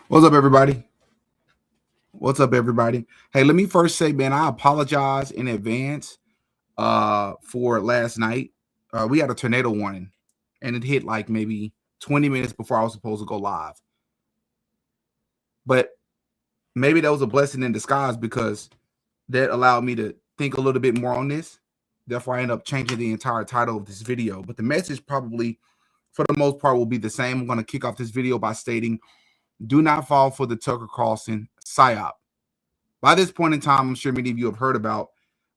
What's up, everybody? What's up, everybody? Hey, let me first say, man, I apologize in advance for last night. We had a tornado warning, and it hit like maybe 20 minutes before I was supposed to go live. But maybe that was a blessing in disguise because that allowed me to think a little bit more on this. Therefore, I end up changing the entire title of this video. But the message probably, for the most part, will be the same. I'm going to kick off this video by stating, do not fall for the Tucker Carlson Psyop. By this point in time, I'm sure many of you have heard about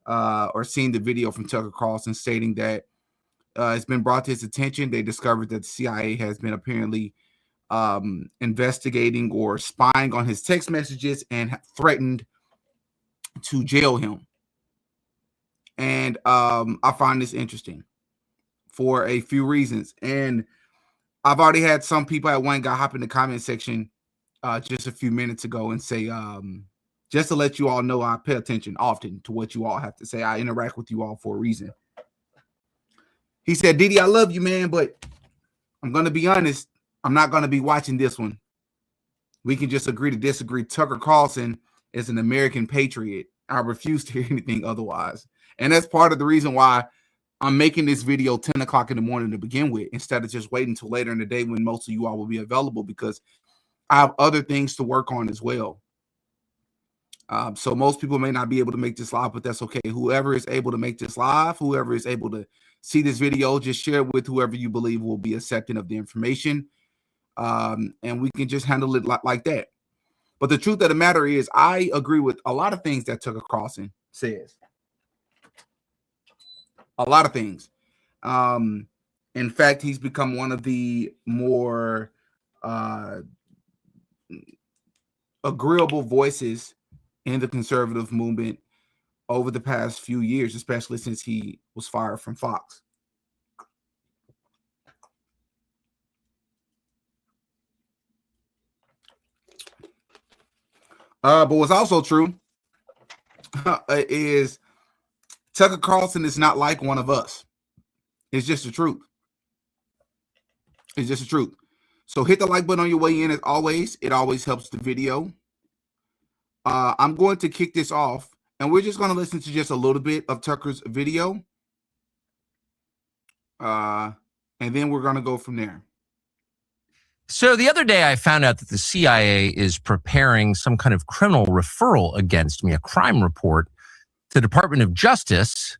or seen the video from Tucker Carlson stating that it's been brought to his attention. They discovered that the CIA has been apparently investigating or spying on his text messages and threatened to jail him. And I find this interesting for a few reasons. And I've already had some people at one guy hop in the comment section just a few minutes ago and say, just to let you all know, I pay attention often to what you all have to say. I interact with you all for a reason. He said, Diddy, I love you, man, but I'm going to be honest. I'm not going to be watching this one. We can just agree to disagree. Tucker Carlson is an American patriot. I refuse to hear anything otherwise. And that's part of the reason why I'm making this video 10 o'clock in the morning to begin with, instead of just waiting until later in the day when most of you all will be available, because I have other things to work on as well. So most people may not be able to make this live, but that's okay. Whoever is able to make this live, whoever is able to see this video, just share it with whoever you believe will be accepting of the information. And we can just handle it like that. But the truth of the matter is, I agree with a lot of things that Tucker Carlson says. A lot of things. In fact, he's become one of the more agreeable voices in the conservative movement over the past few years, especially since he was fired from Fox. But what's also true is Tucker Carlson is not like one of us. It's just the truth. It's just the truth. So hit the like button on your way in as always. It always helps the video. I'm going to kick this off, and we're just going to listen to just a little bit of Tucker's video. And then we're going to go from there. So the other day I found out that the CIA is preparing some kind of criminal referral against me, a crime report to the Department of Justice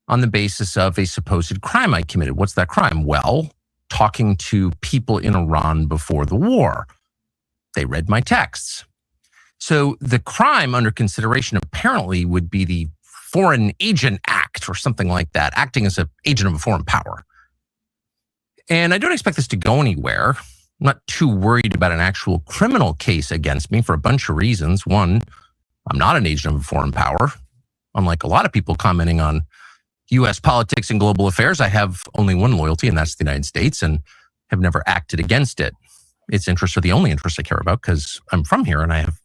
on the basis of a supposed crime I committed. What's that crime? Well, talking to people in Iran before the war. They read my texts. So the crime under consideration apparently would be the Foreign Agent Act or something like that, acting as an agent of a foreign power. And I don't expect this to go anywhere. I'm not too worried about an actual criminal case against me for a bunch of reasons. One, I'm not an agent of a foreign power. Unlike a lot of people commenting on U.S. politics and global affairs, I have only one loyalty, and that's the United States, and have never acted against it. Its interests are the only interests I care about because I'm from here and I have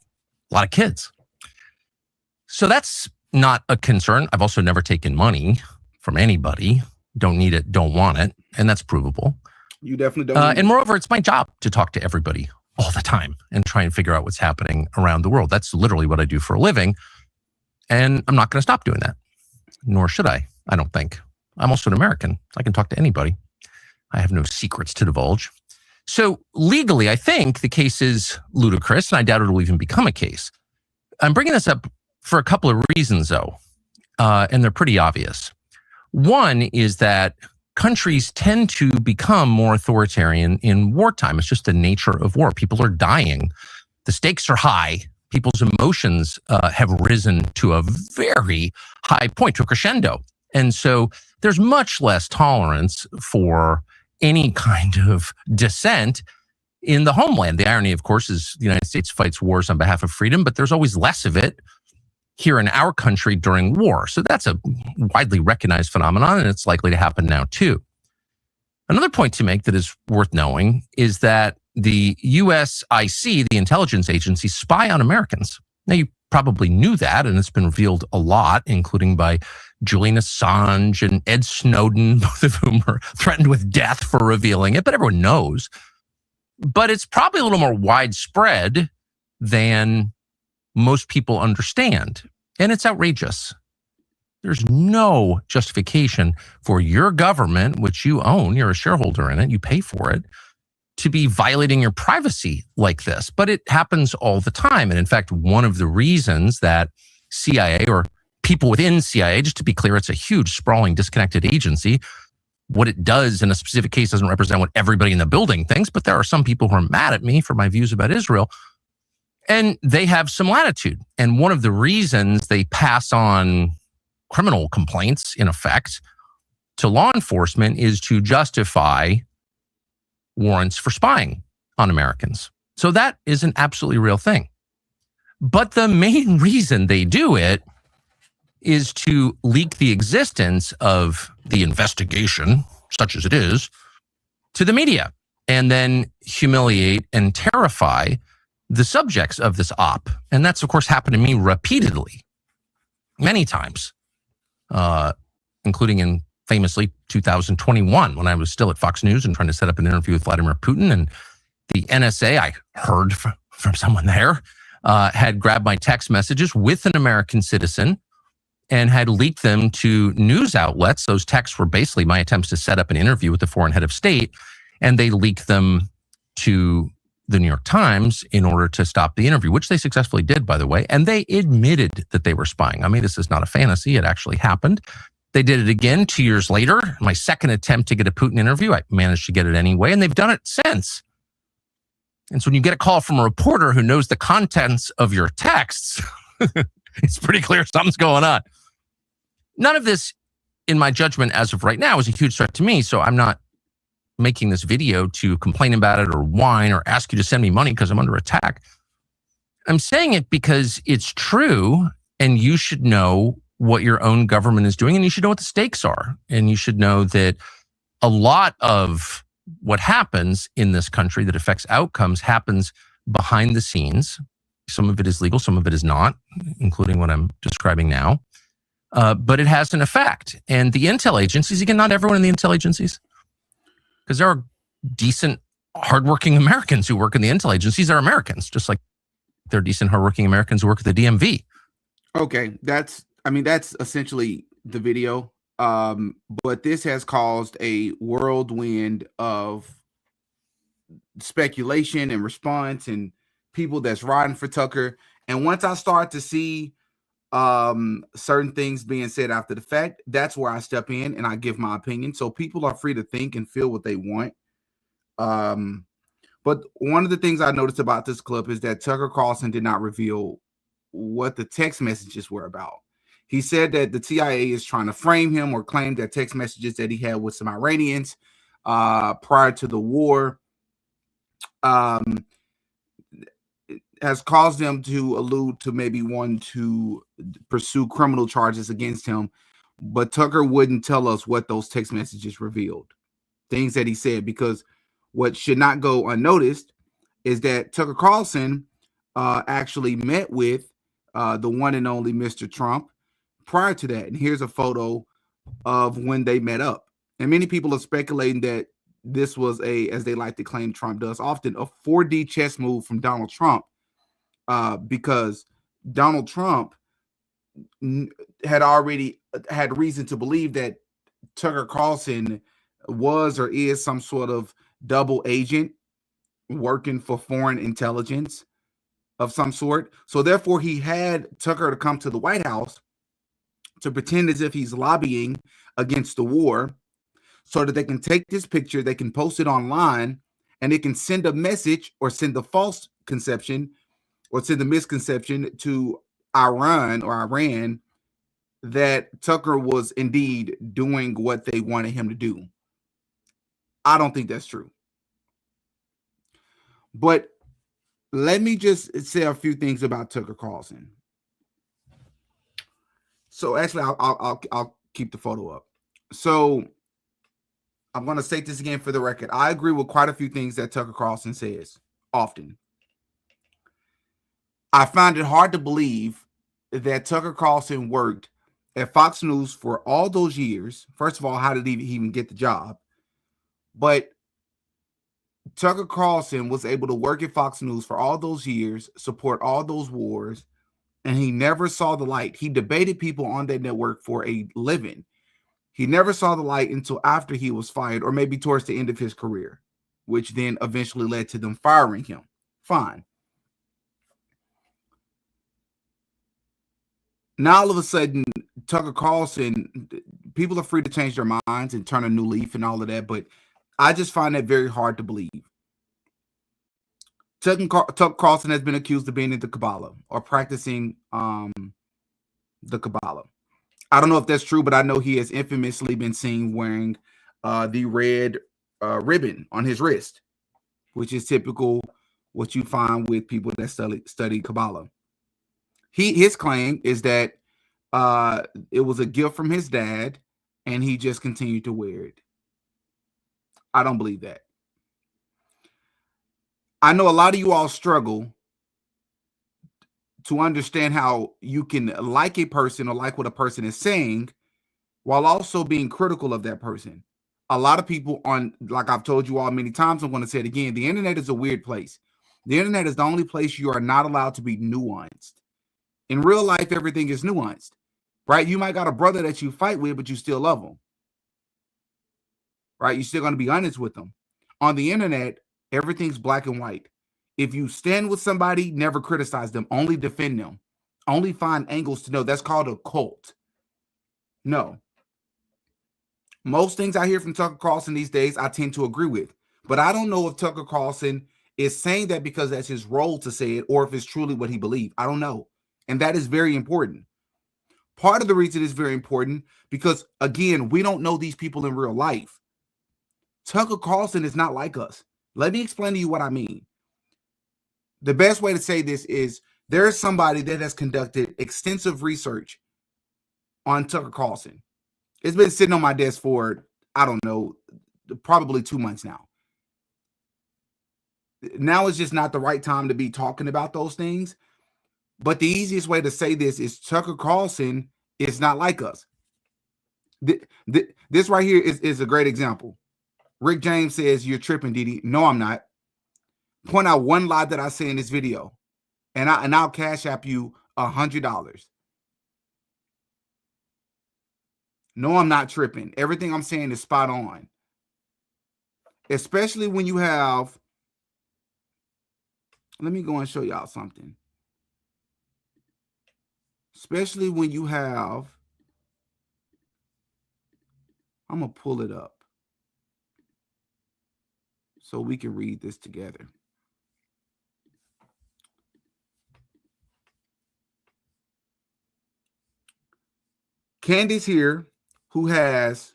a lot of kids. So that's not a concern. I've also never taken money from anybody. Don't need it, don't want it, and that's provable. You definitely don't. And moreover, it's my job to talk to everybody all the time and try and figure out what's happening around the world. That's literally what I do for a living. And I'm not going to stop doing that, nor should I don't think. I'm also an American. I can talk to anybody. I have no secrets to divulge. So legally, I think the case is ludicrous, and I doubt it will even become a case. I'm bringing this up for a couple of reasons, though, and they're pretty obvious. One is that countries tend to become more authoritarian in wartime. It's just the nature of war. People are dying. The stakes are high. People's emotions have risen to a very high point, to a crescendo. And so there's much less tolerance for any kind of dissent in the homeland. The irony, of course, is the United States fights wars on behalf of freedom, but there's always less of it here in our country during war. So that's a widely recognized phenomenon, and it's likely to happen now too. Another point to make that is worth knowing is that the USIC, the intelligence agency, spy on Americans. Now, you probably knew that, and it's been revealed a lot, including by Julian Assange and Ed Snowden, both of whom are threatened with death for revealing it, but everyone knows. but it's probably a little more widespread than most people understand. And it's outrageous. There's no justification for your government, which you own, you're a shareholder in it, you pay for it, to be violating your privacy like this. But it happens all the time. And in fact, one of the reasons that CIA or people within CIA, just to be clear, it's a huge, sprawling, disconnected agency. What it does in a specific case doesn't represent what everybody in the building thinks, but there are some people who are mad at me for my views about Israel. And they have some latitude. And one of the reasons they pass on criminal complaints, in effect, to law enforcement is to justify warrants for spying on Americans. So that is an absolutely real thing. But the main reason they do it is to leak the existence of the investigation, such as it is, to the media, and then humiliate and terrify the subjects of this op. And that's, of course, happened to me repeatedly, many times, including in famously 2021, when I was still at Fox News and trying to set up an interview with Vladimir Putin. And the NSA, I heard from someone there, had grabbed my text messages with an American citizen and had leaked them to news outlets. Those texts were basically my attempts to set up an interview with the foreign head of state, and they leaked them to the New York Times in order to stop the interview, which they successfully did, by the way. And they admitted that they were spying. I mean, this is not a fantasy. It actually happened. They did it again 2 years later. My second attempt to get a Putin interview, I managed to get it anyway, and they've done it since. And so when you get a call from a reporter who knows the contents of your texts, it's pretty clear something's going on. None of this, in my judgment, as of right now, is a huge threat to me. So I'm not making this video to complain about it or whine or ask you to send me money because I'm under attack. I'm saying it because it's true, and you should know what your own government is doing, and you should know what the stakes are. And you should know that a lot of what happens in this country that affects outcomes happens behind the scenes. Some of it is legal, some of it is not, including what I'm describing now. But it has an effect. And the intel agencies, again, not everyone in the intel agencies, because there are decent, hardworking Americans who work in the intel agencies are Americans, just like there are decent, hardworking Americans who work at the DMV. Okay, that's essentially the video. But this has caused a whirlwind of speculation and response and people that's riding for Tucker. And once I start to see certain things being said after the fact, that's where I step in and I give my opinion. So people are free to think and feel what they want. But one of the things I noticed about this clip is that Tucker Carlson did not reveal what the text messages were about. He said that the CIA is trying to frame him or claim that text messages that he had with some Iranians prior to the war has caused them to allude to maybe one to pursue criminal charges against him. But Tucker wouldn't tell us what those text messages revealed, things that he said, because what should not go unnoticed is that Tucker Carlson actually met with the one and only Mr. Trump prior to that. And here's a photo of when they met up. And many people are speculating that this was as they like to claim Trump does often, a 4D chess move from Donald Trump, because Donald Trump had already had reason to believe that Tucker Carlson was or is some sort of double agent working for foreign intelligence of some sort. So therefore, he had Tucker to come to the White House to pretend as if he's lobbying against the war so that they can take this picture, they can post it online, and it can send a message or send the false conception or send the misconception to Iran that Tucker was indeed doing what they wanted him to do. I don't think that's true. But let me just say a few things about Tucker Carlson. So actually, I'll keep the photo up. So I'm going to say this again for the record. I agree with quite a few things that Tucker Carlson says often. I find it hard to believe that Tucker Carlson worked at Fox News for all those years. First of all, how did he even get the job? But Tucker Carlson was able to work at Fox News for all those years, support all those wars, and he never saw the light. He debated people on that network for a living. He never saw the light until after he was fired, or maybe towards the end of his career, which then eventually led to them firing him. Fine. Now, all of a sudden, Tucker Carlson, people are free to change their minds and turn a new leaf and all of that, but I just find that very hard to believe. Tucker Carlson has been accused of being into Kabbalah or practicing the Kabbalah. I don't know if that's true, but I know he has infamously been seen wearing the red ribbon on his wrist, which is typical what you find with people that study Kabbalah. His claim is that it was a gift from his dad, and he just continued to wear it. I don't believe that. I know a lot of you all struggle to understand how you can like a person or like what a person is saying while also being critical of that person. A lot of people like I've told you all many times, I'm going to say it again, the internet is a weird place. The internet is the only place you are not allowed to be nuanced. In real life, everything is nuanced, right? You might got a brother that you fight with, but you still love him, right? You're still going to be honest with them. On the internet, everything's black and white. If you stand with somebody, never criticize them, only defend them, only find angles to know. That's called a cult. No. Most things I hear from Tucker Carlson these days, I tend to agree with. But I don't know if Tucker Carlson is saying that because that's his role to say it, or if it's truly what he believes. I don't know. And that is very important. Part of the reason it's very important because, again, we don't know these people in real life. Tucker Carlson is not like us. Let me explain to you what I mean. The best way to say this is there is somebody that has conducted extensive research on Tucker Carlson. It's been sitting on my desk for, I don't know, probably 2 months now. Now is just not the right time to be talking about those things. But the easiest way to say this is Tucker Carlson is not like us. This right here is a great example. Rick James says, "You're tripping, Didi." No, I'm not. Point out one lie that I say in this video, and I'll cash app you $100. No, I'm not tripping. Everything I'm saying is spot on. Especially when you have, let me go and show y'all something. Especially when you have, I'm going to pull it up so we can read this together. Candace here, who has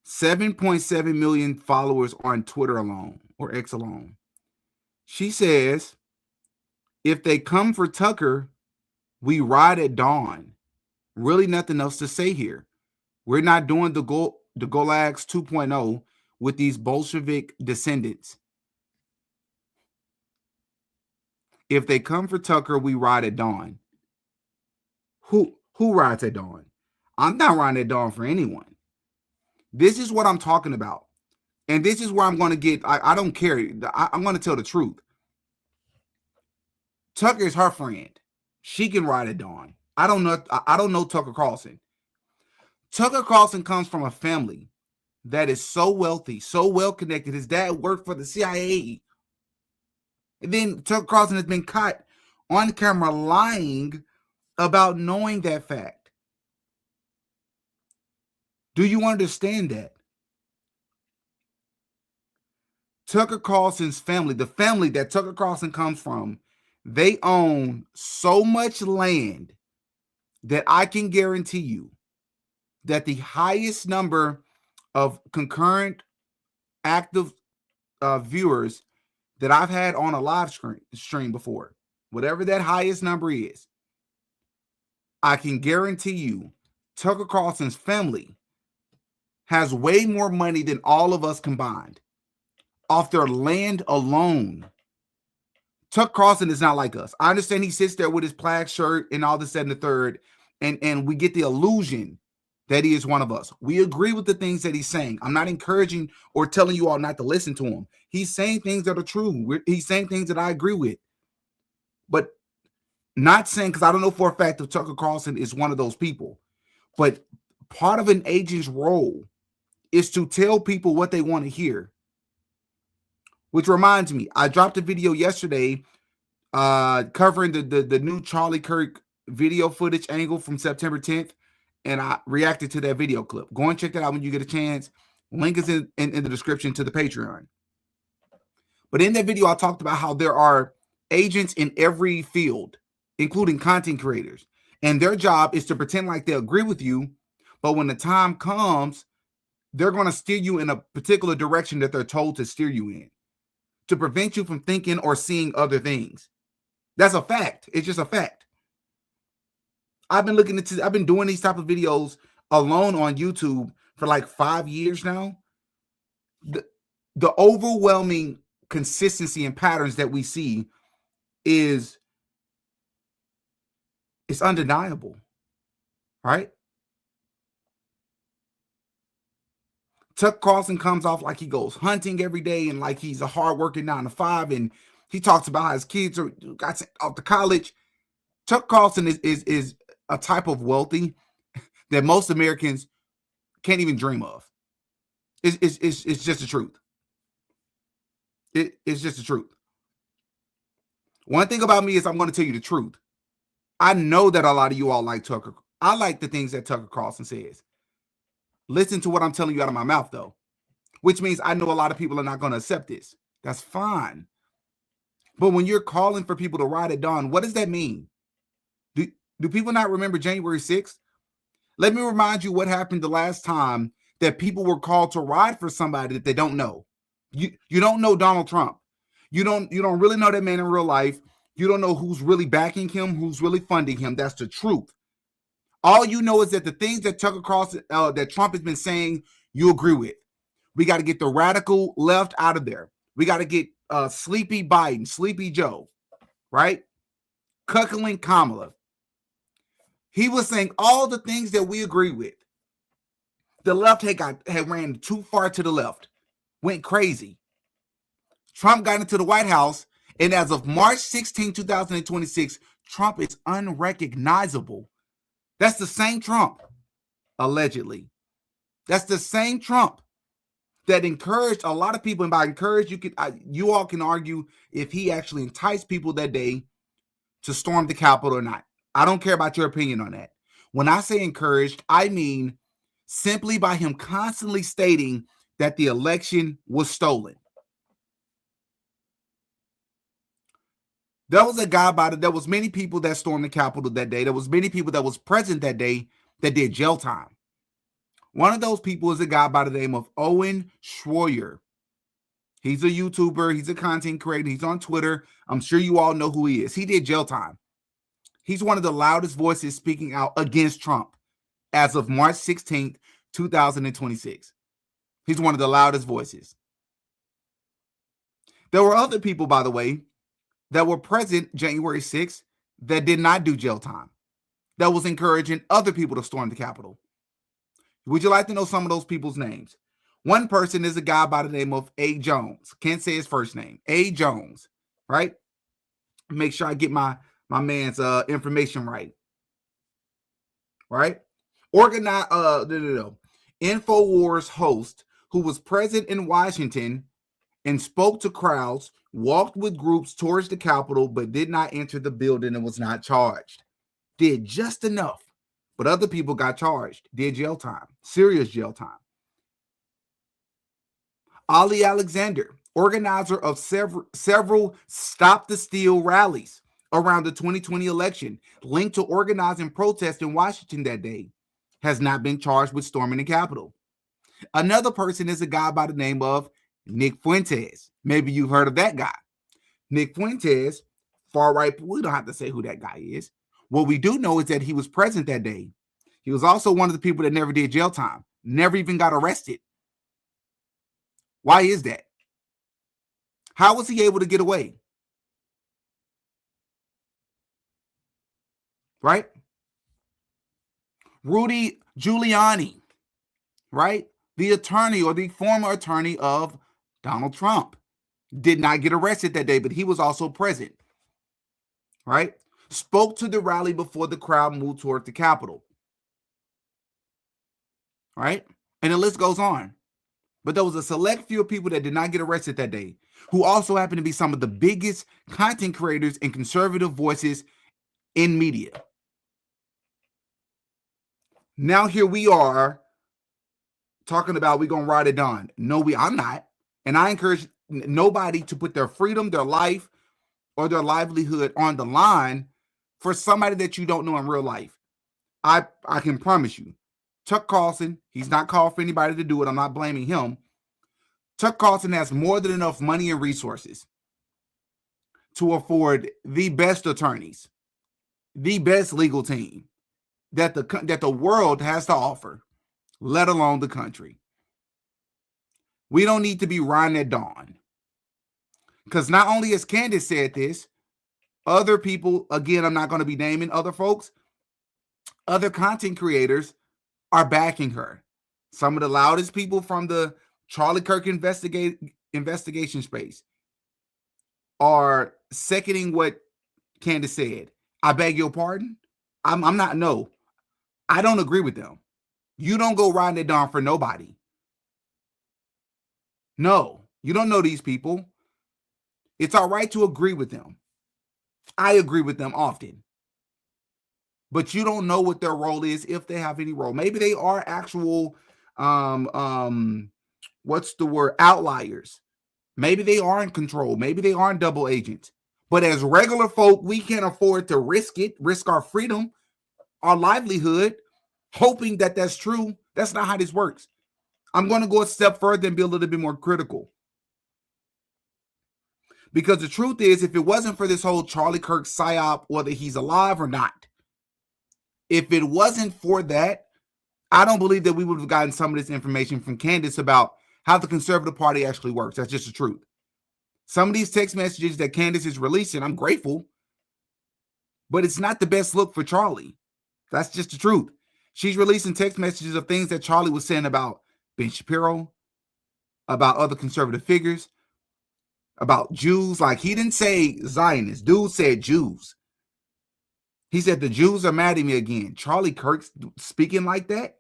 7.7 million followers on Twitter alone, or X alone. She says, if they come for Tucker, we ride at dawn. Really nothing else to say here. We're not doing the Gulags 2.0 with these Bolshevik descendants. If they come for Tucker, we ride at dawn. Who rides at dawn? I'm not riding at dawn for anyone. This is what I'm talking about. And this is where I'm going to get, I don't care. I'm going to tell the truth. Tucker is her friend. She can ride at dawn. I don't know Tucker Carlson. Tucker Carlson comes from a family that is so wealthy, so well connected. His dad worked for the CIA. And then Tucker Carlson has been caught on camera lying about knowing that fact. Do you understand that? Tucker Carlson's family, the family that Tucker Carlson comes from, they own so much land that I can guarantee you that the highest number of concurrent active viewers that I've had on a live stream before, whatever that highest number is, I can guarantee you Tucker Carlson's family has way more money than all of us combined off their land alone. Tucker Carlson is not like us. I understand he sits there with his plaid shirt and all this, that, and the third, and we get the illusion that he is one of us. We agree with the things that he's saying. I'm not encouraging or telling you all not to listen to him. He's saying things that are true. He's saying things that I agree with. But not saying, because I don't know for a fact if Tucker Carlson is one of those people. But part of an agent's role is to tell people what they want to hear. Which reminds me, I dropped a video yesterday covering the new Charlie Kirk video footage angle from September 10th. And I reacted to that video clip. Go and check that out when you get a chance. Link is in the description to the Patreon. But in that video, I talked about how there are agents in every field, including content creators. And their job is to pretend like they agree with you. But when the time comes, they're going to steer you in a particular direction that they're told to steer you in, to prevent you from thinking or seeing other things. That's a fact. It's just a fact. I've been doing these type of videos alone on YouTube for like 5 years now. The overwhelming consistency and patterns that we see is undeniable, right? Tucker Carlson comes off like he goes hunting every day and like he's a hardworking 9 to 5, and he talks about how his kids got sent off to college. Tucker Carlson is a type of wealthy that most Americans can't even dream of. It's just the truth. It's just the truth. One thing about me is I'm going to tell you the truth. I know that a lot of you all like Tucker. I like the things that Tucker Carlson says. Listen to what I'm telling you out of my mouth, though, which means I know a lot of people are not going to accept this. That's fine. But when you're calling for people to ride at dawn, what does that mean? Do people not remember January 6th? Let me remind you what happened the last time that people were called to ride for somebody that they don't know. You don't know Donald Trump. You don't really know that man in real life. You don't know who's really backing him, who's really funding him. That's the truth. All you know is that the things that Tucker Carlson, that Trump has been saying, you agree with. We got to get the radical left out of there. We got to get sleepy Biden, sleepy Joe, right? Cuckling Kamala. He was saying all the things that we agree with. The left had ran too far to the left, went crazy. Trump got into the White House, and as of March 16, 2026, Trump is unrecognizable. That's the same Trump, allegedly. That's the same Trump that encouraged a lot of people, and by encouraged, you all can argue if he actually enticed people that day to storm the Capitol or not. I don't care about your opinion on that. When I say encouraged, I mean simply by him constantly stating that the election was stolen. There was a guy there was many people that stormed the Capitol that day. There was many people that was present that day that did jail time. One of those people is a guy by the name of Owen Schroyer. He's a YouTuber. He's a content creator. He's on Twitter. I'm sure you all know who he is. He did jail time. He's one of the loudest voices speaking out against Trump as of March 16th, 2026. He's one of the loudest voices. There were other people, by the way, that were present January 6th that did not do jail time, that was encouraging other people to storm the Capitol. Would you like to know some of those people's names? One person is a guy by the name of A. Jones. Can't say his first name. A. Jones, right? Make sure I get my man's information right. Right? InfoWars host who was present in Washington and spoke to crowds, walked with groups towards the Capitol, but did not enter the building and was not charged. Did just enough, but other people got charged, did jail time, serious jail time. Ali Alexander, organizer of several Stop the Steal rallies around the 2020 election, linked to organizing protests in Washington that day, has not been charged with storming the Capitol. Another person is a guy by the name of Nick Fuentes. Maybe you've heard of that guy. Nick Fuentes, far right. We don't have to say who that guy is. What we do know is that he was present that day. He was also one of the people that never did jail time, never even got arrested. Why is that? How was he able to get away? Right? Rudy Giuliani, right? The attorney or the former attorney of Donald Trump did not get arrested that day, but he was also present, right? Spoke to the rally before the crowd moved toward the Capitol, right? And the list goes on. But there was a select few of people that did not get arrested that day, who also happened to be some of the biggest content creators and conservative voices in media. Now here we are talking about we're going to ride it on. No, I'm not. And I encourage nobody to put their freedom, their life, or their livelihood on the line for somebody that you don't know in real life. I can promise you, Chuck Carlson, he's not called for anybody to do it. I'm not blaming him. Chuck Carlson has more than enough money and resources to afford the best attorneys, the best legal team that the world has to offer, let alone the country. We don't need to be riding at dawn. Because not only has Candace said this, other people, again, I'm not going to be naming other folks, other content creators are backing her. Some of the loudest people from the Charlie Kirk investigation space are seconding what Candace said. I beg your pardon? I'm not, no. I don't agree with them. You don't go riding it down for nobody. No, you don't know these people. It's all right to agree with them. I agree with them often. But you don't know what their role is, if they have any role. Maybe they are actual, what's the word? Outliers. Maybe they are in control. Maybe they aren't double agents. But as regular folk, we can't afford to risk it, risk our freedom, our livelihood, hoping that that's true. That's not how this works. I'm going to go a step further and be a little bit more critical. Because the truth is, if it wasn't for this whole Charlie Kirk psyop, whether he's alive or not, if it wasn't for that, I don't believe that we would have gotten some of this information from Candace about how the Conservative Party actually works. That's just the truth. Some of these text messages that Candace is releasing, I'm grateful, but it's not the best look for Charlie. That's just the truth. She's releasing text messages of things that Charlie was saying about Ben Shapiro, about other conservative figures, about Jews. Like, he didn't say Zionists. Dude said Jews. He said the Jews are mad at me again. Charlie Kirk's speaking like that?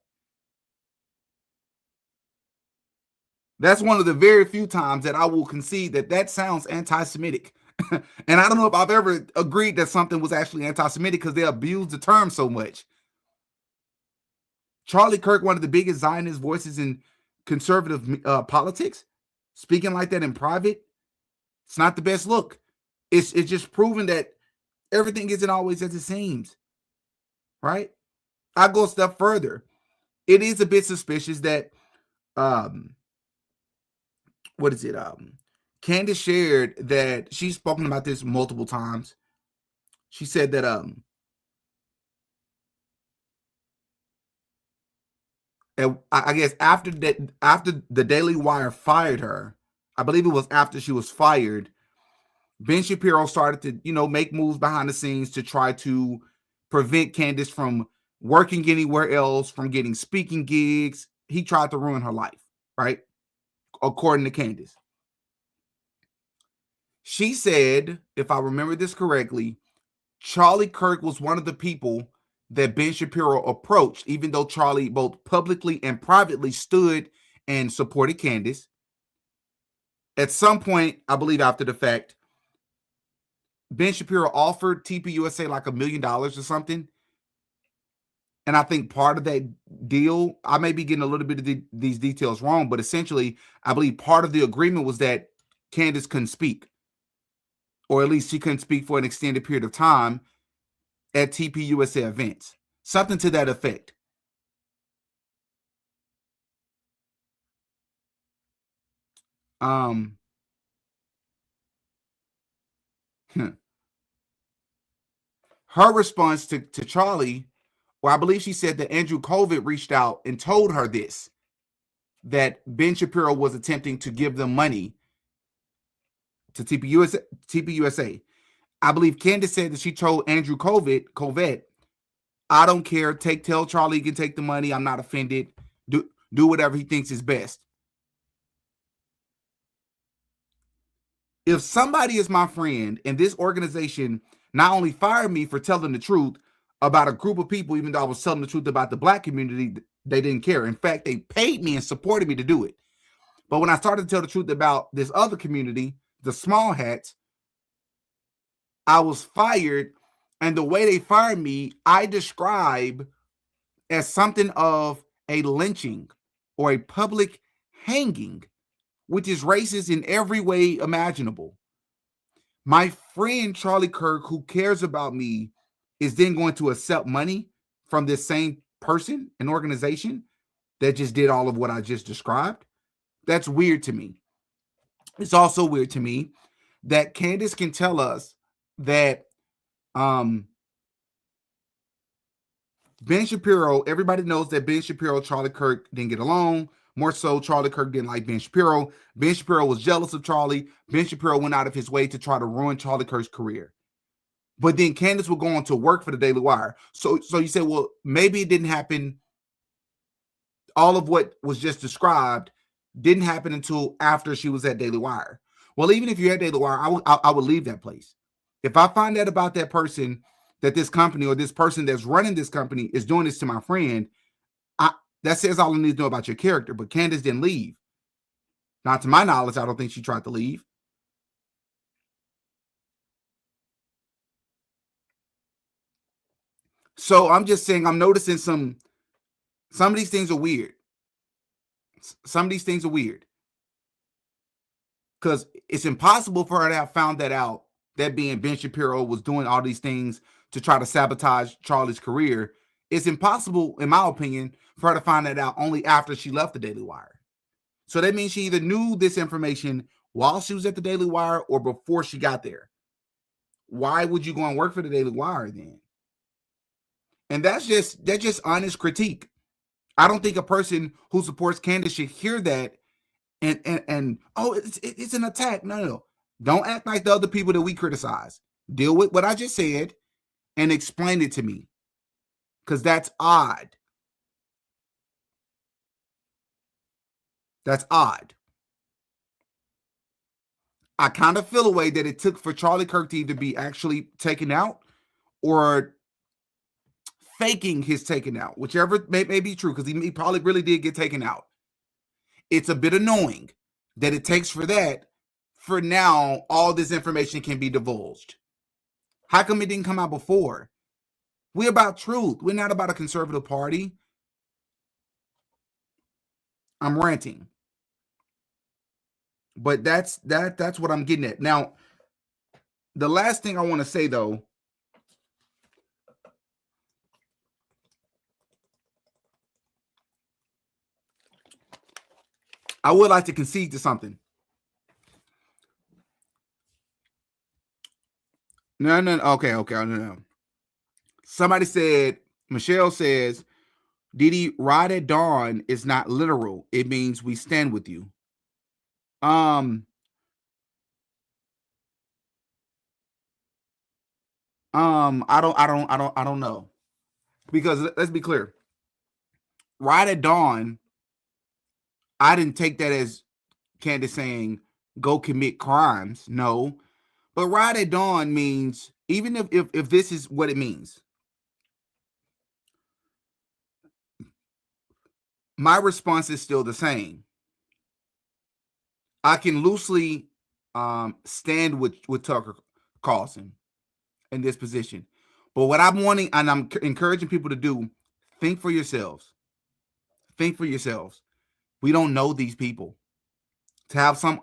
That's one of the very few times that I will concede that that sounds anti-Semitic. And I don't know if I've ever agreed that something was actually anti-Semitic because they abuse the term so much. Charlie Kirk, one of the biggest Zionist voices in conservative politics, speaking like that in private, it's not the best look. It's just proven that everything isn't always as it seems, right? I go a step further. It is a bit suspicious that, Candace shared that she's spoken about this multiple times. She said that, I guess after the Daily Wire fired her, I believe it was after she was fired, Ben Shapiro started to, make moves behind the scenes to try to prevent Candace from working anywhere else, from getting speaking gigs. He tried to ruin her life, right? According to Candace. She said, if I remember this correctly, Charlie Kirk was one of the people that Ben Shapiro approached, even though Charlie both publicly and privately stood and supported Candace. At some point, I believe after the fact, Ben Shapiro offered TPUSA like $1 million or something. And I think part of that deal, I may be getting a little bit of these details wrong, but essentially, I believe part of the agreement was that Candace couldn't speak, or at least she couldn't speak for an extended period of time at TPUSA events. Something to that effect. Her response to Charlie, well, I believe she said that Andrew Colvin reached out and told her this, that Ben Shapiro was attempting to give them money to TPUSA. I believe Candace said that she told Andrew Colvin I don't care. Tell Charlie, he can take the money. I'm not offended. Do whatever he thinks is best. If somebody is my friend and this organization not only fired me for telling the truth about a group of people, even though I was telling the truth about the Black community, they didn't care. In fact, they paid me and supported me to do it. But when I started to tell the truth about this other community, the small hats, I was fired. And the way they fired me, I describe as something of a lynching or a public hanging, which is racist in every way imaginable. My friend Charlie Kirk, who cares about me, is then going to accept money from this same person, an organization that just did all of what I just described. That's weird to me. It's also weird to me that Candace can tell us that Ben Shapiro, everybody knows that Ben Shapiro, Charlie Kirk didn't get along. More so, Charlie Kirk didn't like Ben Shapiro. Ben Shapiro was jealous of Charlie. Ben Shapiro went out of his way to try to ruin Charlie Kirk's career. But then Candace would go on to work for the Daily Wire. So you say, well, maybe it didn't happen. All of what was just described didn't happen until after she was at Daily Wire. Well, even if you're at Daily Wire, I would leave that place. If I find out about that person, that this company or this person that's running this company is doing this to my friend, that says all I need to know about your character. But Candace didn't leave. Not to my knowledge, I don't think she tried to leave. So I'm just saying, I'm noticing some of these things are weird. Some of these things are weird. Because it's impossible for her to have found that out, that being Ben Shapiro was doing all these things to try to sabotage Charlie's career. It's impossible, in my opinion, for her to find that out only after she left the Daily Wire. So that means she either knew this information while she was at the Daily Wire or before she got there. Why would you go and work for the Daily Wire then? And that's just honest critique. I don't think a person who supports Candace should hear that and oh, it's an attack. No. Don't act like the other people that we criticize. Deal with what I just said and explain it to me. Because that's odd. That's odd. I kind of feel a way that it took for Charlie Kirk to either be actually taken out or faking his taken out, whichever may be true, because he probably really did get taken out. It's a bit annoying that it takes for that. For now, all this information can be divulged. How come it didn't come out before? We're about truth. We're not about a conservative party. I'm ranting. But that's what I'm getting at. Now, the last thing I want to say, though, I would like to concede to something. No. Okay, no. Somebody said, Michelle says, Didi, ride at dawn is not literal. It means we stand with you. I don't know. Because let's be clear. Ride at dawn, I didn't take that as Candace saying go commit crimes. No. But ride at dawn means, even if this is what it means, my response is still the same. I can loosely stand with Tucker Carlson in this position. But what I'm wanting, and I'm encouraging people to do, think for yourselves. Think for yourselves. We don't know these people. To have some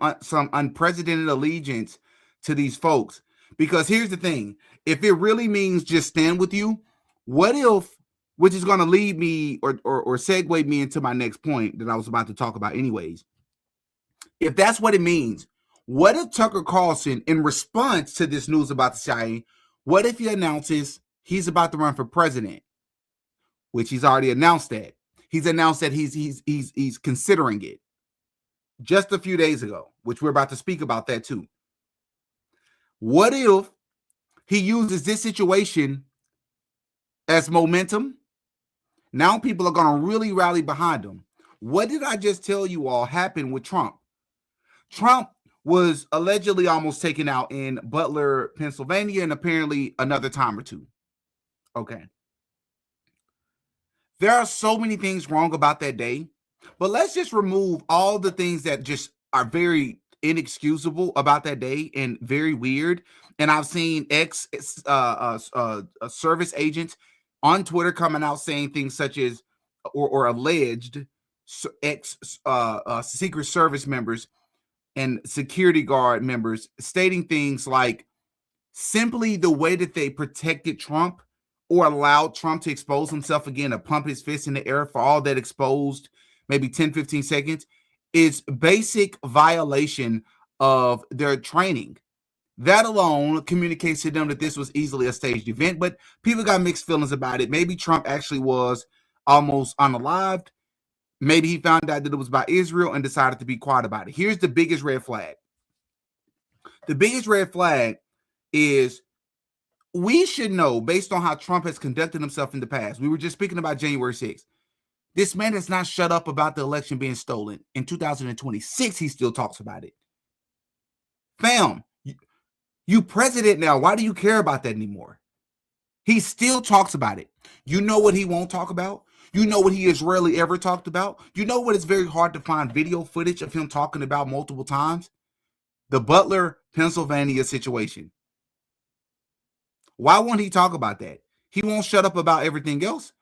unprecedented allegiance to these folks. Because here's the thing. If it really means just stand with you, what if, which is going to lead me or segue me into my next point that I was about to talk about anyways. If that's what it means, what if Tucker Carlson, in response to this news about the CIA, what if he announces he's about to run for president? Which he's already announced that. He's announced that he's considering it just a few days ago, which we're about to speak about that too. What if he uses this situation as momentum. Now people are going to really rally behind him. What did I just tell you all happened with Trump? Trump was allegedly almost taken out in Butler, Pennsylvania, and apparently another time or two. Okay. There are so many things wrong about that day, but let's just remove all the things that just are very inexcusable about that day and very weird. And I've seen service agents on Twitter coming out saying things such as, or alleged ex Secret Service members and security guard members stating things like simply the way that they protected Trump or allowed Trump to expose himself again, to pump his fist in the air for all that exposed, maybe 10, 15 seconds, is basic violation of their training. That alone communicates to them that this was easily a staged event, but people got mixed feelings about it. Maybe Trump actually was almost unalived. Maybe he found out that it was by Israel and decided to be quiet about it. Here's the biggest red flag. The biggest red flag is we should know, based on how Trump has conducted himself in the past. We were just speaking about January 6th. This man has not shut up about the election being stolen. In 2026, he still talks about it. Fam, you president now. Why do you care about that anymore? He still talks about it. You know what he won't talk about? You know what he has rarely ever talked about? You know what it's very hard to find video footage of him talking about multiple times? The Butler, Pennsylvania situation. Why won't he talk about that? He won't shut up about everything else.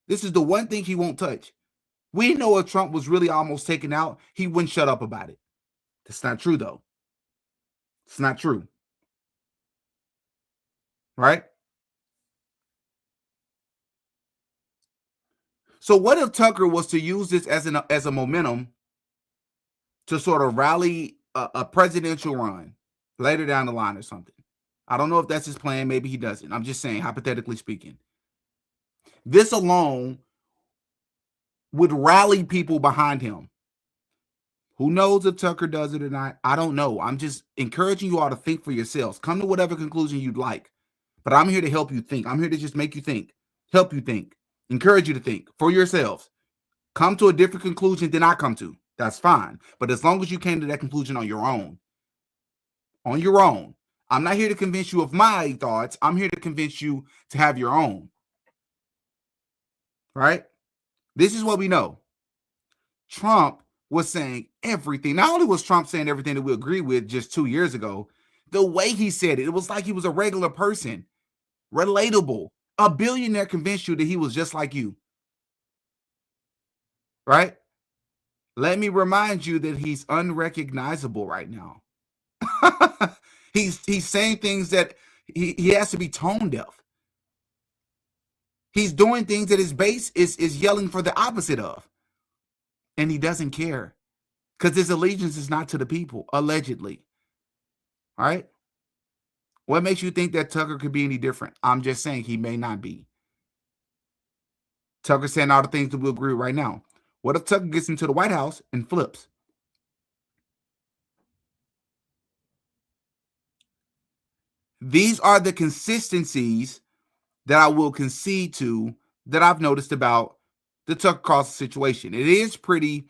This is the one thing he won't touch. We know if Trump was really almost taken out, he wouldn't shut up about it. That's not true, though. It's not true. Right? So what if Tucker was to use this as a momentum to sort of rally a presidential run later down the line or something? I don't know if that's his plan. Maybe he doesn't. I'm just saying, hypothetically speaking. This alone would rally people behind him. Who knows if Tucker does it or not? I don't know. I'm just encouraging you all to think for yourselves. Come to whatever conclusion you'd like. But I'm here to help you think. I'm here to just make you think, help you think, encourage you to think for yourselves. Come to a different conclusion than I come to. That's fine. But as long as you came to that conclusion on your own, I'm not here to convince you of my thoughts. I'm here to convince you to have your own. Right? This is what we know. Trump was saying everything. Not only was Trump saying everything that we agree with just 2 years ago, the way he said it, it was like he was a regular person, relatable. A billionaire convinced you that he was just like you. Right? Let me remind you that he's unrecognizable right now. He's saying things that he has to be tone deaf. He's doing things that his base is yelling for the opposite of. And he doesn't care because his allegiance is not to the people, allegedly. All right? What makes you think that Tucker could be any different? I'm just saying he may not be. Tucker's saying all the things that we agree with right now. What if Tucker gets into the White House and flips? These are the consistencies that I will concede to that I've noticed about the Tucker Carlson situation. It is pretty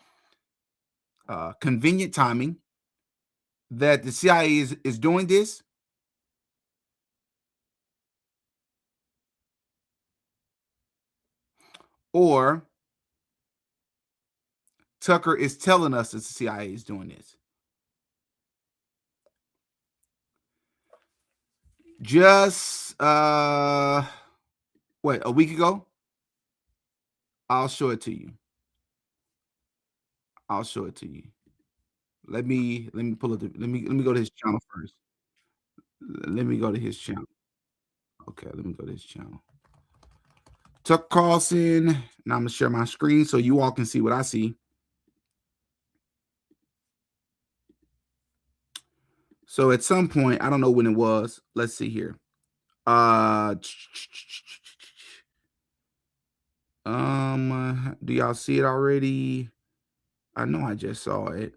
convenient timing that the CIA is doing this. Or Tucker is telling us that the CIA is doing this. Just a week ago? I'll show it to you. Let me pull it. Let me go to his channel first. Let me go to his channel. Okay, let me go to his channel. Tucker Carlson. Now I'm gonna share my screen so you all can see what I see. So at some point, I don't know when it was. Let's see here. Do y'all see it already? I know I just saw it.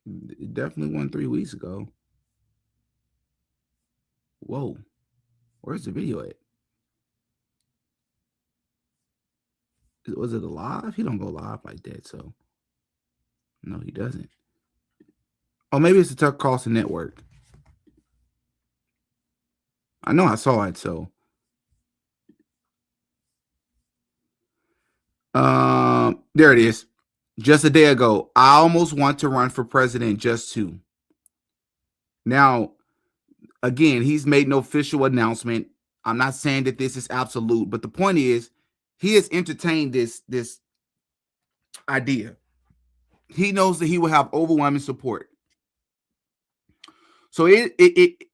It definitely won 3 weeks ago. Whoa. Where's the video at? Was it alive? He don't go live like that, so no, he doesn't. Oh, maybe it's the Tucker Carlson network. I know I saw it, so there it is. Just a day ago, I almost want to run for president just to. Now, again, he's made no official announcement. I'm not saying that this is absolute, but the point is, he has entertained this idea. He knows that he will have overwhelming support. So it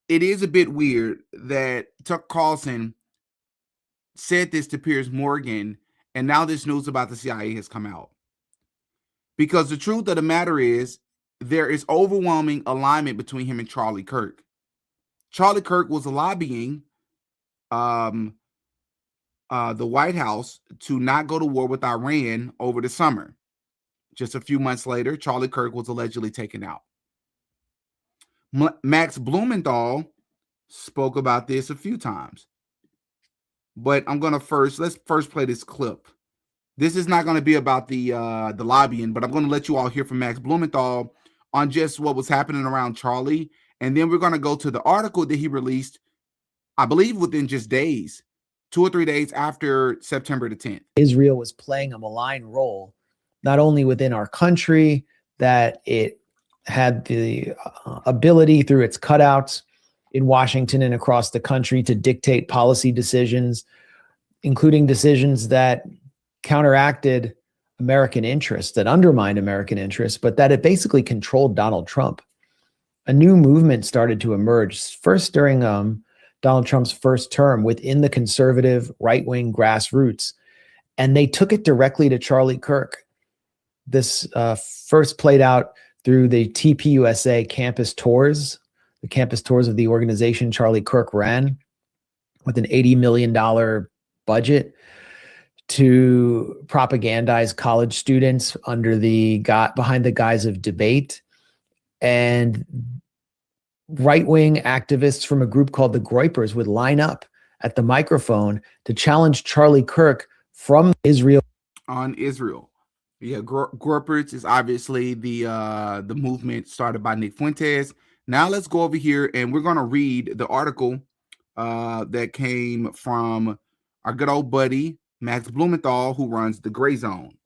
is a bit weird that Tucker Carlson said this to Piers Morgan, and now this news about the CIA has come out. Because the truth of the matter is, there is overwhelming alignment between him and Charlie Kirk. Charlie Kirk was lobbying the White House to not go to war with Iran over the summer. Just a few months later, Charlie Kirk was allegedly taken out. Max Blumenthal spoke about this a few times. But I'm going to let's first play this clip. This is not going to be about the lobbying, but I'm going to let you all hear from Max Blumenthal on just what was happening around Charlie. And then we're going to go to the article that he released, I believe within just days, 2 or 3 days after September the 10th. Israel was playing a malign role, not only within our country, that it had the ability through its cutouts in Washington and across the country to dictate policy decisions, including decisions that counteracted American interests, that undermined American interests, but that it basically controlled Donald Trump. A new movement started to emerge, first during Donald Trump's first term within the conservative right-wing grassroots, and they took it directly to Charlie Kirk. This first played out through the TPUSA campus tours, the campus tours of the organization Charlie Kirk ran with an $80 million budget to propagandize college students behind the guise of debate. And right-wing activists from a group called the Groypers would line up at the microphone to challenge Charlie Kirk from Israel. On Israel. Yeah, Groypers is obviously the movement started by Nick Fuentes. Now let's go over here and we're going to read the article that came from our good old buddy, Max Blumenthal, who runs the Gray Zone.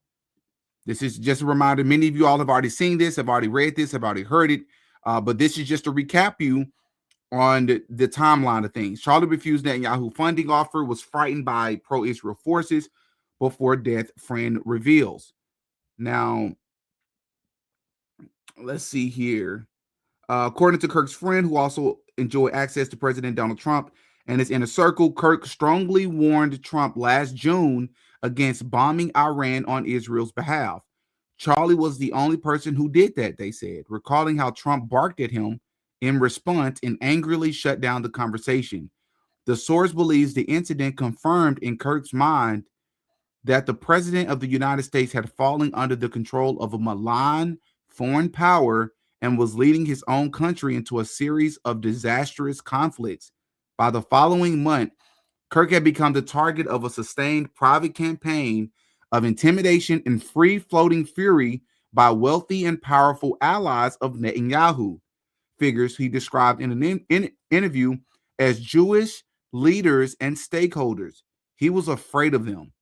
This is just a reminder. Many of you all have already seen this, have already read this, have already heard it. But this is just to recap you on the timeline of things. Charlie refused Netanyahu funding offer, was frightened by pro-Israel forces before death, friend reveals. Now, let's see here. According to Kirk's friend, who also enjoyed access to President Donald Trump and his inner circle, Kirk strongly warned Trump last June against bombing Iran on Israel's behalf. Charlie was the only person who did that, they said, recalling how Trump barked at him in response and angrily shut down the conversation. The source believes the incident confirmed in Kirk's mind that the president of the United States had fallen under the control of a malign foreign power and was leading his own country into a series of disastrous conflicts. By the following month, Kirk had become the target of a sustained private campaign of intimidation and free-floating fury by wealthy and powerful allies of Netanyahu, figures he described in an interview as Jewish leaders and stakeholders. He was afraid of them,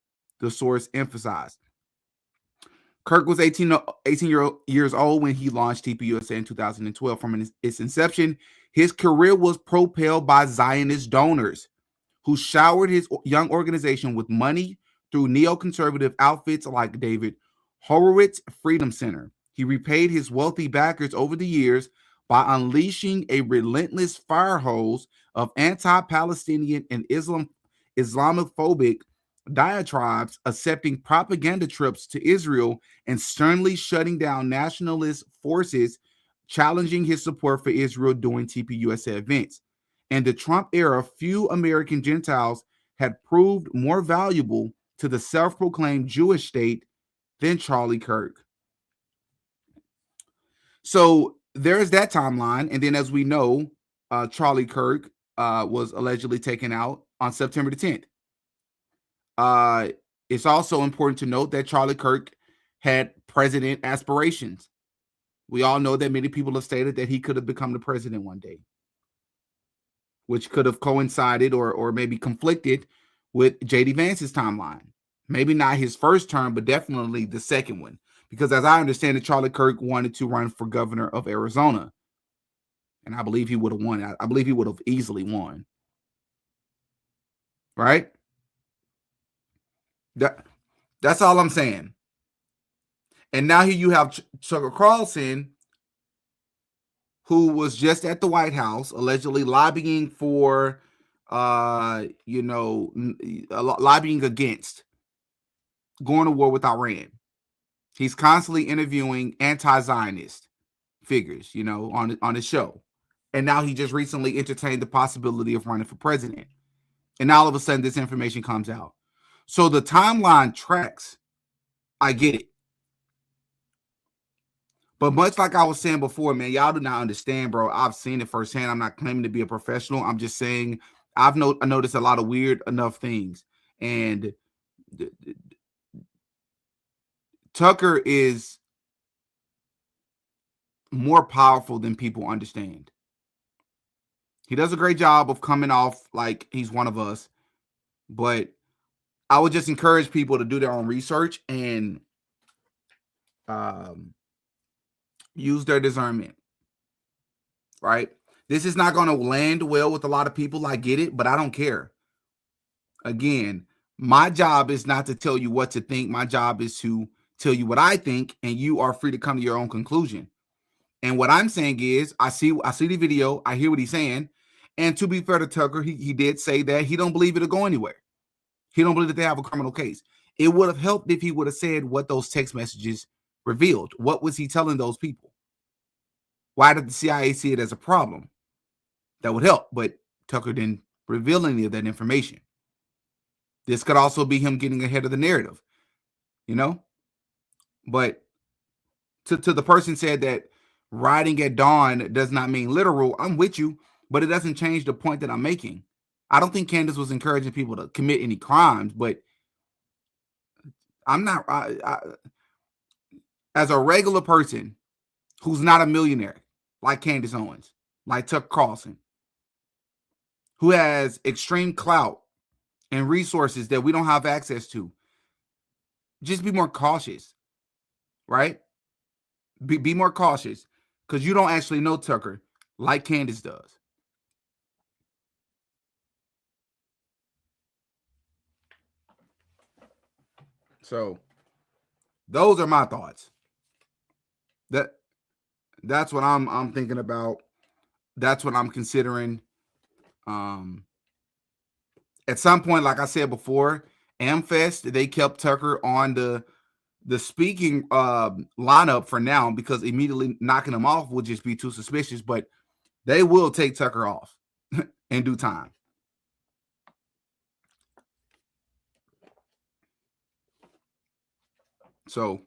the source emphasized. Kirk was 18 years old when he launched TPUSA in 2012. From its inception, his career was propelled by Zionist donors who showered his young organization with money through neoconservative outfits like David Horowitz Freedom Center. He repaid his wealthy backers over the years by unleashing a relentless fire hose of anti-Palestinian and Islamophobic diatribes, accepting propaganda trips to Israel and sternly shutting down nationalist forces challenging his support for Israel during TPUSA events. In the Trump era, few American Gentiles had proved more valuable to the self-proclaimed Jewish state than Charlie Kirk. So there's that timeline. And then, as we know, Charlie Kirk was allegedly taken out on September the 10th. It's also important to note that Charlie Kirk had president aspirations. We all know that many people have stated that he could have become the president one day, which could have coincided or maybe conflicted with J.D. Vance's timeline. Maybe not his first term, but definitely the second one. Because as I understand it, Charlie Kirk wanted to run for governor of Arizona. And I believe he would have won. I believe he would have easily won. Right? That's all I'm saying. And now here you have Tucker Carlson, who was just at the White House, allegedly lobbying for, lobbying against going to war with Iran. He's constantly interviewing anti-Zionist figures, on his show. And now he just recently entertained the possibility of running for president. And all of a sudden, this information comes out. So the timeline tracks. I get it. But much like I was saying before, man, y'all do not understand, bro. I've seen it firsthand. I'm not claiming to be a professional. I'm just saying I noticed a lot of weird enough things. And Tucker is more powerful than people understand. He does a great job of coming off like he's one of us. But I would just encourage people to do their own research and use their discernment, right? This is not going to land well with a lot of people. I get it, but I don't care. Again, my job is not to tell you what to think. My job is to tell you what I think, and you are free to come to your own conclusion. And what I'm saying is, I see the video, I hear what he's saying, and to be fair to Tucker, he did say that he don't believe it'll go anywhere. He don't believe that they have a criminal case. It would have helped if he would have said what those text messages revealed. What was he telling those people? Why did the CIA see it as a problem? That would help, but Tucker didn't reveal any of that information. This could also be him getting ahead of the narrative, But to the person said that riding at dawn does not mean literal, I'm with you, but it doesn't change the point that I'm making. I don't think Candace was encouraging people to commit any crimes, but I'm not. As a regular person who's not a millionaire, like Candace Owens, like Tucker Carlson, who has extreme clout and resources that we don't have access to, just be more cautious, right? Be more cautious, because you don't actually know Tucker like Candace does. So those are my thoughts. That's what I'm thinking about. That's what I'm considering. At some point, like I said before, AmFest, they kept Tucker on the speaking lineup for now, because immediately knocking him off would just be too suspicious. But they will take Tucker off in due time. So,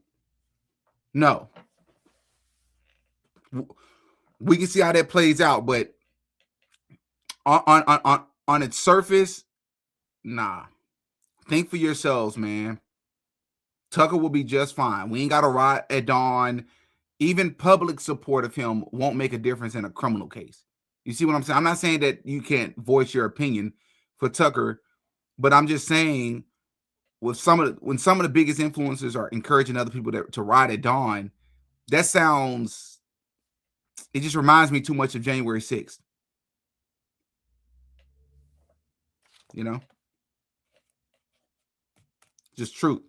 no. We can see how that plays out, but on its surface, nah. Think for yourselves, man. Tucker will be just fine. We ain't got to ride at dawn. Even public support of him won't make a difference in a criminal case. You see what I'm saying? I'm not saying that you can't voice your opinion for Tucker, but I'm just saying when some of the biggest influencers are encouraging other people to ride at dawn, it just reminds me too much of January 6th. Just truth.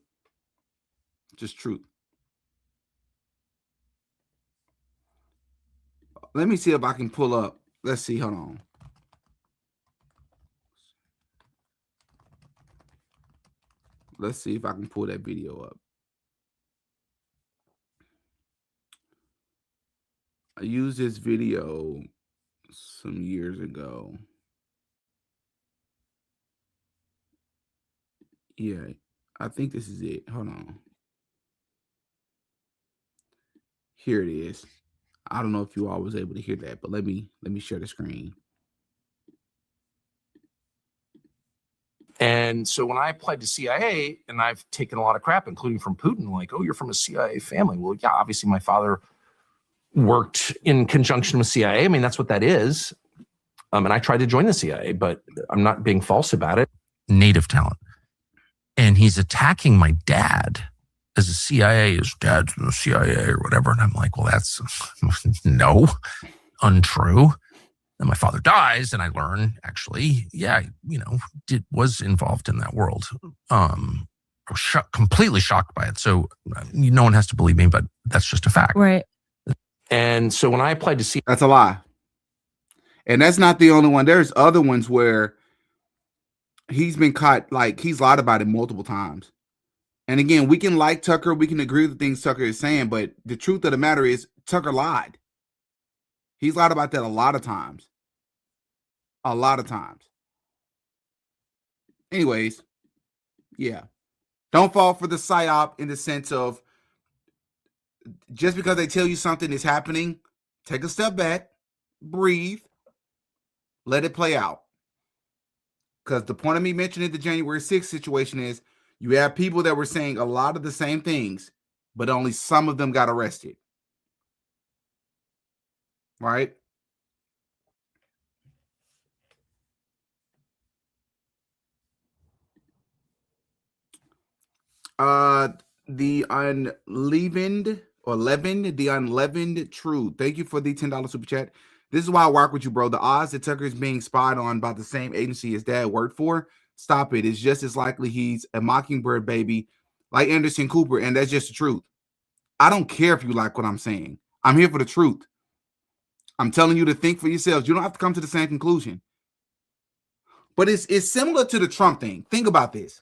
Let me see if I can pull up. Let's see. Hold on. Let's see if I can pull that video up. I used this video some years ago. Yeah, I think this is it. Hold on. Here it is. I don't know if you all was able to hear that, but let me share the screen. And so when I applied to CIA, and I've taken a lot of crap, including from Putin, like, oh, you're from a CIA family. Well, yeah, obviously my father worked in conjunction with CIA. I mean, that's what that is. And I tried to join the CIA, but I'm not being false about it. Native talent. And he's attacking my dad as a CIA, his dad's in the CIA or whatever. And I'm like, well, that's no, untrue. And my father dies, and I learn actually, yeah, was involved in that world. I was completely shocked by it. So no one has to believe me, but that's just a fact. Right. And so when I applied to see, that's a lie. And that's not the only one. There's other ones where he's been caught, like he's lied about it multiple times. And again, we can like Tucker, we can agree with the things Tucker is saying, but the truth of the matter is Tucker lied. He's lied about that a lot of times. A lot of times. Anyways, yeah. Don't fall for the psyop in the sense of just because they tell you something is happening, take a step back, breathe, let it play out. Because the point of me mentioning the January 6th situation is you have people that were saying a lot of the same things, but only some of them got arrested. Right? The unleavened truth. Thank you for the $10 super chat. This is why I work with you, bro. The odds that Tucker is being spied on by the same agency his dad worked for, stop it. It's just as likely he's a mockingbird baby like Anderson Cooper, and that's just the truth. I don't care if you like what I'm saying. I'm here for the truth. I'm telling you to think for yourselves. You don't have to come to the same conclusion. But it's similar to the Trump thing. Think about this.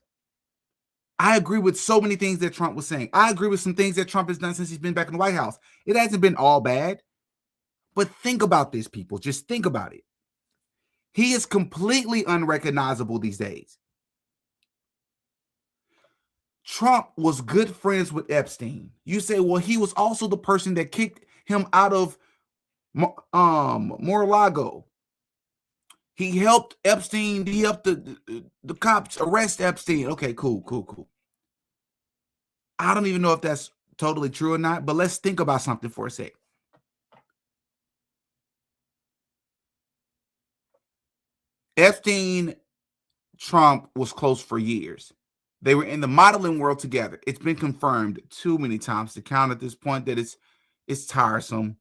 I agree with so many things that Trump was saying. I agree with some things that Trump has done since he's been back in the White House. It hasn't been all bad. But think about this, people. Just think about it. He is completely unrecognizable these days. Trump was good friends with Epstein. You say, well, he was also the person that kicked him out of Mar-a-Lago. He helped Epstein. He helped the cops arrest Epstein. Okay, cool. I don't even know if that's totally true or not, but let's think about something for a sec. Epstein, Trump was close for years. They were in the modeling world together. It's been confirmed too many times to count at this point that it's tiresome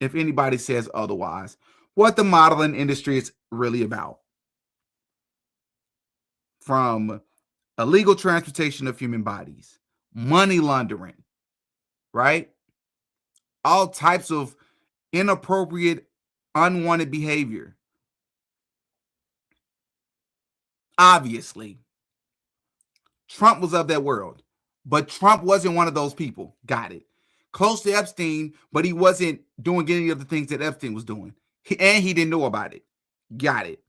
if anybody says otherwise. What the modeling industry is really about. From illegal transportation of human bodies, money laundering, right? All types of inappropriate, unwanted behavior. Obviously, Trump was of that world, but Trump wasn't one of those people. Got it. Close to Epstein, but he wasn't doing any of the things that Epstein was doing. And he didn't know about it. Got it.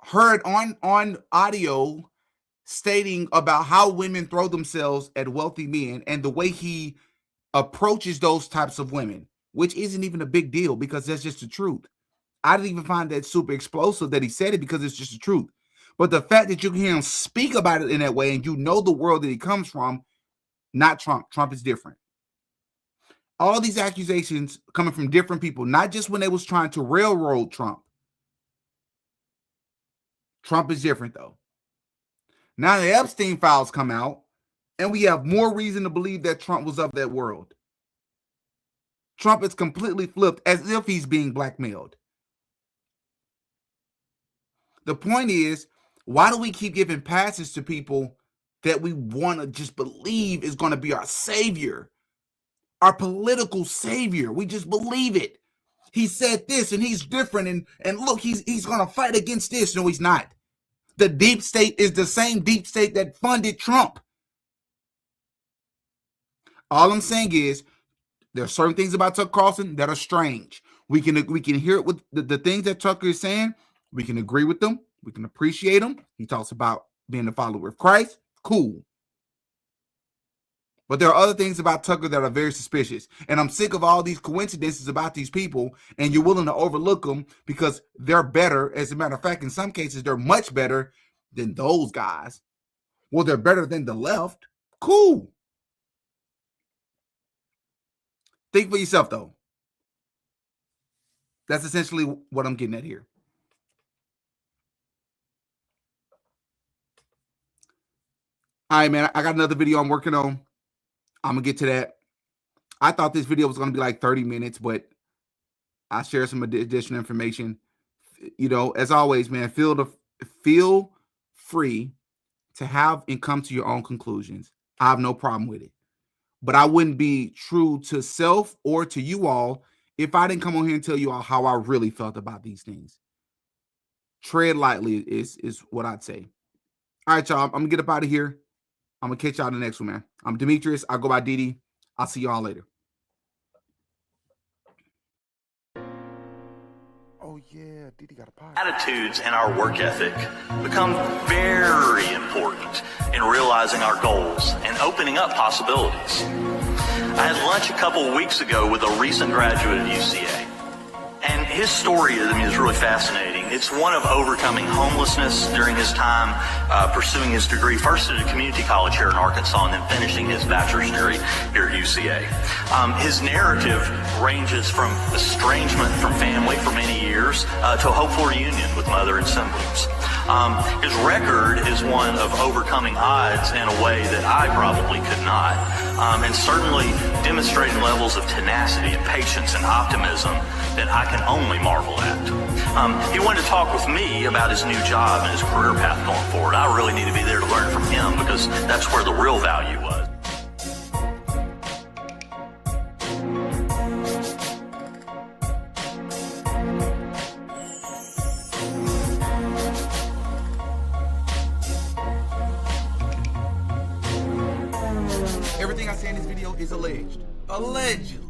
Heard on audio stating about how women throw themselves at wealthy men and the way he approaches those types of women, which isn't even a big deal because that's just the truth. I didn't even find that super explosive that he said it because it's just the truth. But the fact that you can hear him speak about it in that way and you know the world that he comes from, not Trump. Trump is different. All these accusations coming from different people, not just when they was trying to railroad Trump. Trump is different, though. Now the Epstein files come out, and we have more reason to believe that Trump was of that world. Trump is completely flipped as if he's being blackmailed. The point is, why do we keep giving passes to people that we want to just believe is going to be our savior, our political savior? We just believe it. He said this and he's different. And look, he's going to fight against this. No, he's not. The deep state is the same deep state that funded Trump. All I'm saying is there are certain things about Tucker Carlson that are strange. We can hear it with the things that Tucker is saying. We can agree with them. We can appreciate him. He talks about being a follower of Christ. Cool. But there are other things about Tucker that are very suspicious. And I'm sick of all these coincidences about these people, and you're willing to overlook them because they're better. As a matter of fact, in some cases, they're much better than those guys. Well, they're better than the left. Cool. Think for yourself, though. That's essentially what I'm getting at here. All right, man. I got another video I'm working on. I'm going to get to that. I thought this video was going to be like 30 minutes, but I share some additional information. You know, as always, man, feel free to have and come to your own conclusions. I have no problem with it. But I wouldn't be true to self or to you all if I didn't come on here and tell you all how I really felt about these things. Tread lightly is what I'd say. All right, y'all. I'm going to get up out of here. I'm going to catch y'all in the next one, man. I'm Demetrius. I go by Didi. I'll see y'all later. Oh, yeah. Didi got a podcast. Attitudes and our work ethic become very important in realizing our goals and opening up possibilities. I had lunch a couple of weeks ago with a recent graduate at UCA. And his story, is really fascinating. It's one of overcoming homelessness during his time pursuing his degree, first at a community college here in Arkansas, and then finishing his bachelor's degree here at UCA. His narrative ranges from estrangement from family for many years to a hopeful reunion with mother and siblings. His record is one of overcoming odds in a way that I probably could not, and certainly demonstrating levels of tenacity and patience and optimism that I can only marvel at. He wanted to talk with me about his new job and his career path going forward. I really need to be there to learn from him because that's where the real value was. Everything I say in this video is alleged. Allegedly.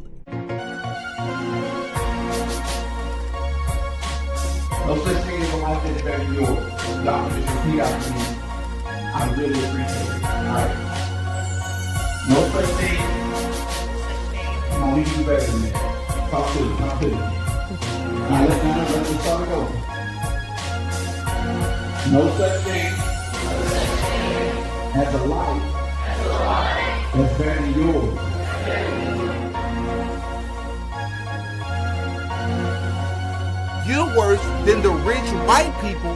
No such thing as a life that's better than yours. Doctor, just repeat after me. I really appreciate it. Alright? No such thing. Come on, we can do better than that. Talk to me. Alright, let's start it over. No such thing as a life that's better than yours. You're worse than the rich white people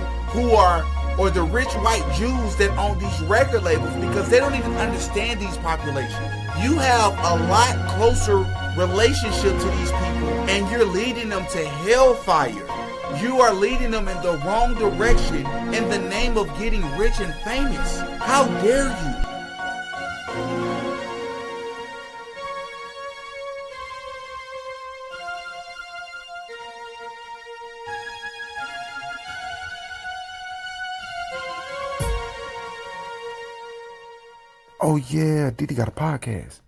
or the rich white Jews that own these record labels because they don't even understand these populations. You have a lot closer relationship to these people and you're leading them to hellfire. You are leading them in the wrong direction in the name of getting rich and famous. How dare you? Oh, yeah, Didi got a podcast.